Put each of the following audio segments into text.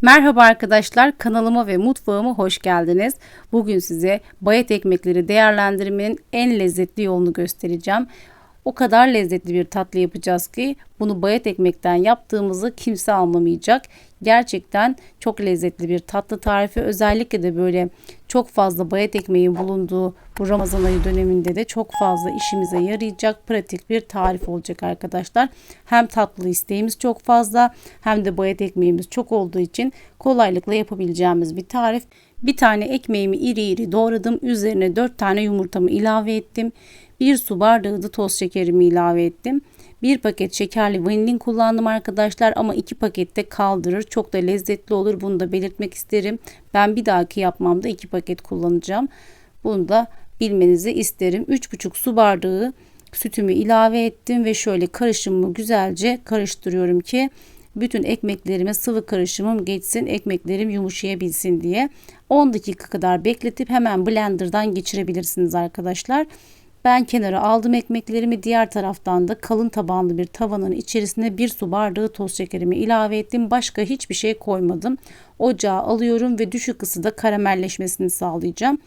Merhaba arkadaşlar, kanalıma ve mutfağıma hoş geldiniz. Bugün size bayat ekmekleri değerlendirmenin en lezzetli yolunu göstereceğim. O kadar lezzetli bir tatlı yapacağız ki bunu bayat ekmekten yaptığımızı kimse anlamayacak. Gerçekten çok lezzetli bir tatlı tarifi. Özellikle de böyle çok fazla bayat ekmeğin bulunduğu bu Ramazan ayı döneminde de çok fazla işimize yarayacak pratik bir tarif olacak arkadaşlar. Hem tatlı isteğimiz çok fazla hem de bayat ekmeğimiz çok olduğu için kolaylıkla yapabileceğimiz bir tarif. Bir tane ekmeğimi iri iri doğradım. Üzerine 4 tane yumurtamı ilave ettim. 1 su bardağı da toz şekerimi ilave ettim. 1 paket şekerli vanilin kullandım arkadaşlar ama 2 pakette kaldırır. Çok da lezzetli olur. Bunu da belirtmek isterim. Ben bir dahaki yapmamda 2 paket kullanacağım. Bunu da bilmenizi isterim. 3,5 su bardağı sütümü ilave ettim ve şöyle karışımımı güzelce karıştırıyorum ki bütün ekmeklerime sıvı karışımım geçsin, ekmeklerim yumuşayabilsin diye. 10 dakika kadar bekletip hemen blenderdan geçirebilirsiniz arkadaşlar. Ben kenara aldım ekmeklerimi. Diğer taraftan da kalın tabanlı bir tavanın içerisine 1 su bardağı toz şekerimi ilave ettim. Başka hiçbir şey koymadım. Ocağa alıyorum ve düşük ısıda karamelleşmesini sağlayacağım.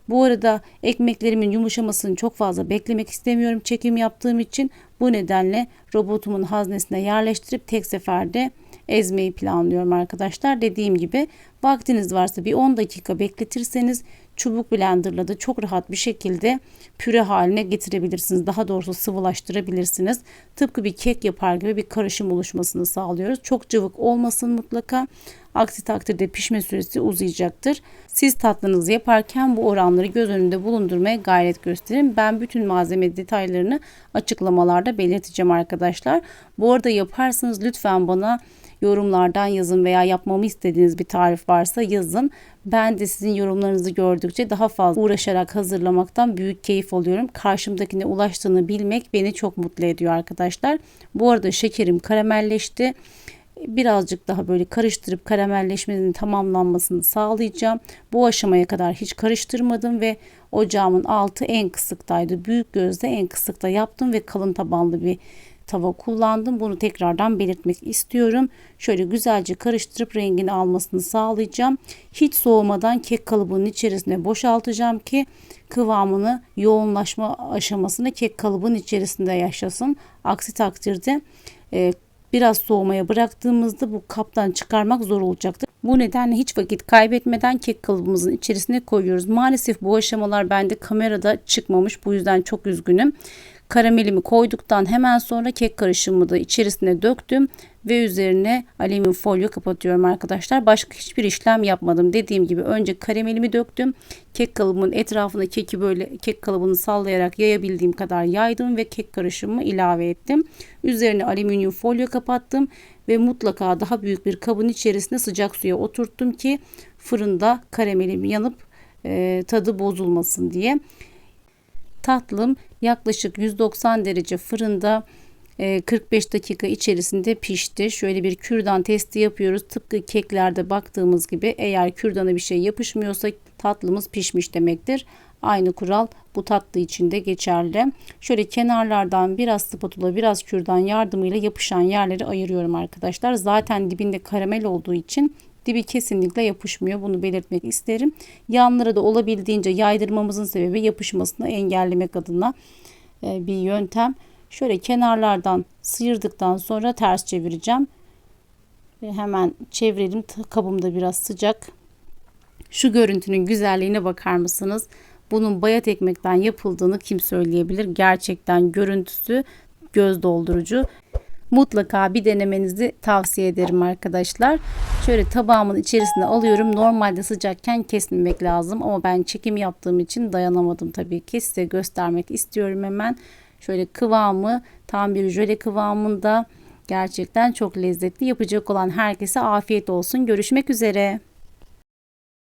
Bu arada ekmeklerimin yumuşamasını çok fazla beklemek istemiyorum çekim yaptığım için. Bu nedenle robotumun haznesine yerleştirip tek seferde ezmeyi planlıyorum arkadaşlar. Dediğim gibi vaktiniz varsa bir 10 dakika bekletirseniz çubuk blenderla da çok rahat bir şekilde püre haline getirebilirsiniz. Daha doğrusu sıvılaştırabilirsiniz. Tıpkı bir kek yapar gibi bir karışım oluşmasını sağlıyoruz. Çok cıvık olmasın mutlaka. Aksi takdirde pişme süresi uzayacaktır. Siz tatlınızı yaparken bu oranları göz önünde bulundurmaya gayret gösterin. Ben bütün malzeme detaylarını açıklamalarda belirteceğim arkadaşlar. Bu arada yaparsanız lütfen bana yorumlardan yazın veya yapmamı istediğiniz bir tarif varsa yazın. Ben de sizin yorumlarınızı gördükçe daha fazla uğraşarak hazırlamaktan büyük keyif alıyorum. Karşımdakine ulaştığını bilmek beni çok mutlu ediyor arkadaşlar. Bu arada şekerim karamelleşti. Birazcık daha böyle karıştırıp karamelleşmenin tamamlanmasını sağlayacağım. Bu aşamaya kadar hiç karıştırmadım ve ocağımın altı en kısıktaydı. Büyük gözde en kısıkta yaptım ve kalın tabanlı bir tava kullandım. Bunu tekrardan belirtmek istiyorum. Şöyle güzelce karıştırıp rengini almasını sağlayacağım. Hiç soğumadan kek kalıbının içerisine boşaltacağım ki kıvamını yoğunlaşma aşamasını kek kalıbının içerisinde yaşasın. Aksi takdirde biraz soğumaya bıraktığımızda bu kaptan çıkarmak zor olacaktır. Bu nedenle hiç vakit kaybetmeden kek kalıbımızın içerisine koyuyoruz. Maalesef bu aşamalar bende kamerada çıkmamış. Bu yüzden çok üzgünüm. Karamelimi koyduktan hemen sonra kek karışımımı da içerisine döktüm ve üzerine alüminyum folyo kapatıyorum arkadaşlar. Başka hiçbir işlem yapmadım. Dediğim gibi önce karamelimi döktüm. Kek kalıbımın etrafına keki böyle kek kalıbını sallayarak yayabildiğim kadar yaydım ve kek karışımımı ilave ettim. Üzerine alüminyum folyo kapattım ve mutlaka daha büyük bir kabın içerisine sıcak suya oturttum ki fırında karamelim yanıp tadı bozulmasın diye. Tatlım yaklaşık 190 derece fırında 45 dakika içerisinde pişti. Şöyle bir kürdan testi yapıyoruz. Tıpkı keklerde baktığımız gibi eğer kürdana bir şey yapışmıyorsa tatlımız pişmiş demektir. Aynı kural bu tatlı için de geçerli. Şöyle kenarlardan biraz spatula biraz kürdan yardımıyla yapışan yerleri ayırıyorum arkadaşlar. Zaten dibinde karamel olduğu için dibi kesinlikle yapışmıyor. Bunu belirtmek isterim. Yanlara da olabildiğince yaydırmamızın sebebi yapışmasını engellemek adına bir yöntem. Şöyle kenarlardan sıyırdıktan sonra ters çevireceğim. Ve hemen çevirelim. Kabım da biraz sıcak. Şu görüntünün güzelliğine bakar mısınız? Bunun bayat ekmekten yapıldığını kim söyleyebilir? Gerçekten görüntüsü göz doldurucu. Mutlaka bir denemenizi tavsiye ederim arkadaşlar. Şöyle tabağımın içerisine alıyorum. Normalde sıcakken kesmemek lazım ama ben çekim yaptığım için dayanamadım tabii ki. Size göstermek istiyorum hemen. Şöyle kıvamı tam bir jöle kıvamında, gerçekten çok lezzetli. Yapacak olan herkese afiyet olsun. Görüşmek üzere.